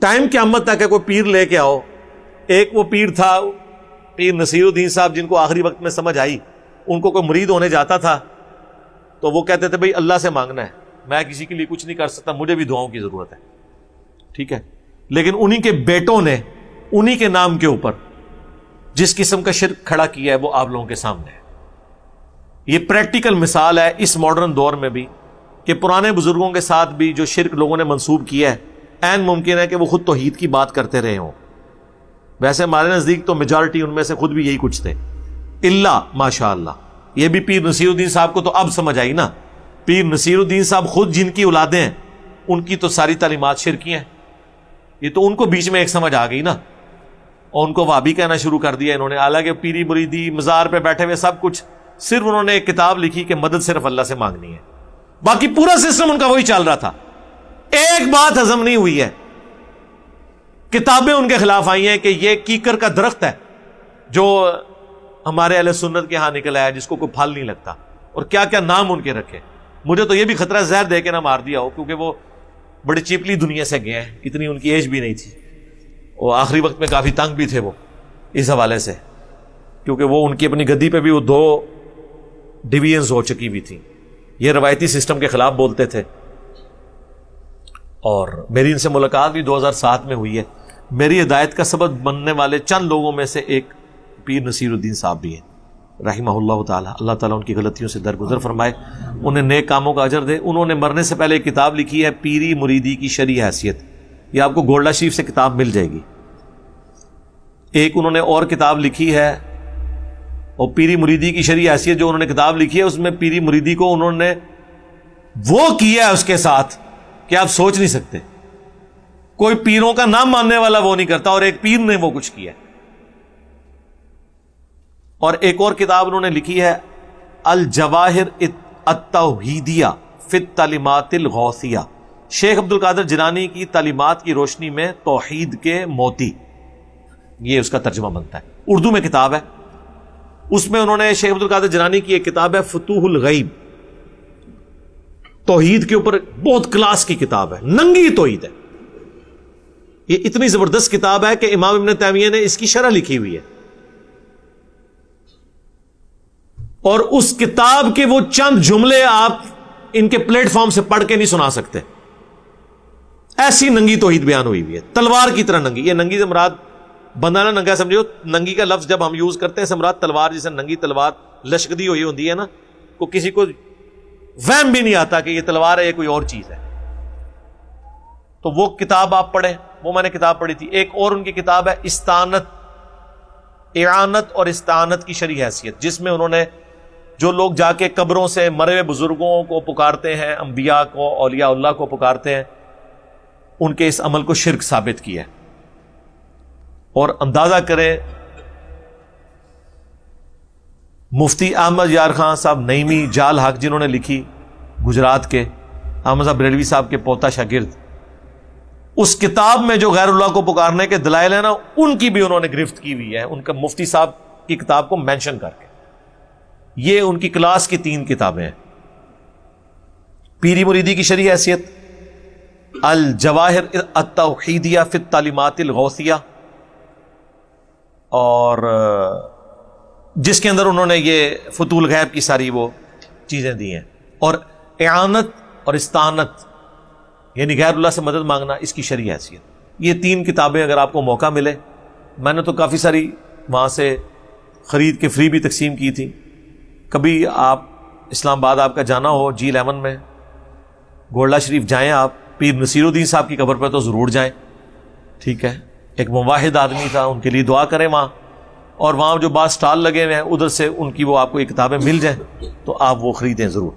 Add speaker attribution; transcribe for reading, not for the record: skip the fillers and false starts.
Speaker 1: Time قیامت تک ہے کوئی پیر لے کے آؤ. ایک وہ پیر تھا پیر نصیر الدین صاحب، جن کو آخری وقت میں سمجھ آئی، ان کو کوئی مرید ہونے جاتا تھا تو وہ کہتے تھے بھائی اللہ سے مانگنا ہے، میں کسی کے لیے کچھ نہیں کر سکتا، مجھے بھی دعاؤں کی ضرورت ہے. ٹھیک ہے، لیکن انہی کے بیٹوں نے انہی کے نام کے اوپر جس قسم کا شرک کھڑا کیا ہے وہ آپ لوگوں کے سامنے ہے. یہ پریکٹیکل مثال ہے اس ماڈرن دور میں بھی کہ پرانے بزرگوں کے ساتھ بھی جو شرک لوگوں نے منسوب کیا ہے عین ممکن ہے کہ وہ خود توحید کی بات کرتے رہے ہوں. ویسے ہمارے نزدیک تو میجارٹی ان میں سے خود بھی یہی کچھ تھے، اللہ ماشاء اللہ. یہ بھی پیر نصیر الدین صاحب کو تو اب سمجھ آئی نا. پیر نصیر الدین صاحب خود جن کی اولادیں ہیں ان کی تو ساری تعلیمات شرکی ہیں. یہ تو ان کو بیچ میں ایک سمجھ آ گئی نا، اور ان کو وہابی کہنا شروع کر دیا انہوں نے. حالانکہ پیری مریدی مزار پہ بیٹھے ہوئے سب کچھ، صرف انہوں نے ایک کتاب لکھی کہ مدد صرف اللہ سے مانگنی ہے، باقی پورا سسٹم ان کا وہی چل رہا تھا. ایک بات ہضم نہیں ہوئی ہے، کتابیں ان کے خلاف آئی ہیں کہ یہ کیکر کا درخت ہے جو ہمارے اہل سنت کے ہاں نکل آیا جس کو کوئی پھل نہیں لگتا، اور کیا کیا نام ان کے رکھے. مجھے تو یہ بھی خطرہ زہر دے کے نہ مار دیا ہو، کیونکہ وہ بڑی چیپلی دنیا سے گئے ہیں، اتنی ان کی ایج بھی نہیں تھی، وہ آخری وقت میں کافی تنگ بھی تھے وہ اس حوالے سے، کیونکہ وہ ان کی اپنی گدی پہ بھی وہ 2 ڈویژنز ہو چکی بھی تھی. یہ روایتی سسٹم کے خلاف بولتے تھے. اور میری ان سے ملاقات بھی 2007 میں ہوئی ہے. میری ہدایت کا سبب بننے والے چند لوگوں میں سے ایک پیر نصیر الدین صاحب بھی ہیں رحمہ اللہ تعالیٰ. اللہ تعالیٰ ان کی غلطیوں سے درگزر فرمائے، انہیں نیک کاموں کا اجر دے. انہوں نے مرنے سے پہلے ایک کتاب لکھی ہے پیری مریدی کی شرعی حیثیت. یہ آپ کو گولڈا شریف سے کتاب مل جائے گی. ایک انہوں نے اور کتاب لکھی ہے، اور پیری مریدی کی شرعی حیثیت جو انہوں نے کتاب لکھی ہے اس میں پیری مریدی کو انہوں نے وہ کیا ہے اس کے ساتھ کہ آپ سوچ نہیں سکتے. کوئی پیروں کا نام ماننے والا وہ نہیں کرتا، اور ایک پیر نے وہ کچھ کیا. اور ایک اور کتاب انہوں نے لکھی ہے الجواہر التوحیدیہ فی التعلیمات الغوثیہ، شیخ عبد القادر جیلانی کی تعلیمات کی روشنی میں توحید کے موتی، یہ اس کا ترجمہ بنتا ہے. اردو میں کتاب ہے. اس میں انہوں نے شیخ عبد القادر جیلانی کی ایک کتاب ہے فتوح الغیب، توحید کے اوپر بہت کلاس کی کتاب ہے، ننگی توحید ہے. یہ اتنی زبردست کتاب ہے کہ امام ابن تیمیہ نے اس کی شرح لکھی ہوئی ہے، اور اس کتاب کے وہ چند جملے آپ ان کے پلیٹ فارم سے پڑھ کے نہیں سنا سکتے. ایسی ننگی توحید بیان ہوئی ہوئی ہے، تلوار کی طرح ننگی. یہ ننگی سے مراد بندہ نہ ننگا سمجھو، ننگی کا لفظ جب ہم یوز کرتے ہیں سے مراد تلوار، جیسے ننگی تلوار لشکدی ہوئی ہوتی ہے نا، کو کسی کو وہم بھی نہیں آتا کہ یہ تلوار ہے، یہ کوئی اور چیز ہے. تو وہ کتاب آپ پڑھیں، وہ میں نے کتاب پڑھی تھی. ایک اور ان کی کتاب ہے استعانت، اعانت اور استعانت کی شرعی حیثیت، جس میں انہوں نے جو لوگ جا کے قبروں سے مرے ہوئے بزرگوں کو پکارتے ہیں، انبیاء کو، اولیاء اللہ کو پکارتے ہیں، ان کے اس عمل کو شرک ثابت کیا ہے. اور اندازہ کریں مفتی احمد یار خان صاحب نعیمی جال حق جنہوں نے لکھی گجرات کے، احمد صاحب بریلوی صاحب کے پوتا شاگرد، اس کتاب میں جو غیر اللہ کو پکارنے کے دلائل ہیں نا، ان کی بھی انہوں نے گرفت کی ہوئی ہے، ان کا مفتی صاحب کی کتاب کو مینشن کر کے. یہ ان کی کلاس کی 3 کتابیں ہیں، پیری مریدی کی شرعی حیثیت، الجواہر التوحیدیہ فی التعلیمات الغوثیہ، اور جس کے اندر انہوں نے یہ فتوح الغیب کی ساری وہ چیزیں دی ہیں، اور اعانت اور استعانت یعنی غیر اللہ سے مدد مانگنا، اس کی شرعی حیثیت. یہ 3 کتابیں اگر آپ کو موقع ملے، میں نے تو کافی ساری وہاں سے خرید کے فری بھی تقسیم کی تھی. کبھی آپ اسلام آباد آپ کا جانا ہو G11 میں، گولڈا شریف جائیں، آپ پیر نصیر الدین صاحب کی قبر پہ تو ضرور جائیں. ٹھیک ہے، ایک مواحد آدمی تھا، ان کے لیے دعا کریں وہاں. اور وہاں جو بعض سٹال لگے ہوئے ہیں ادھر سے ان کی وہ آپ کو یہ کتابیں مل جائیں تو آپ وہ خریدیں ضرور.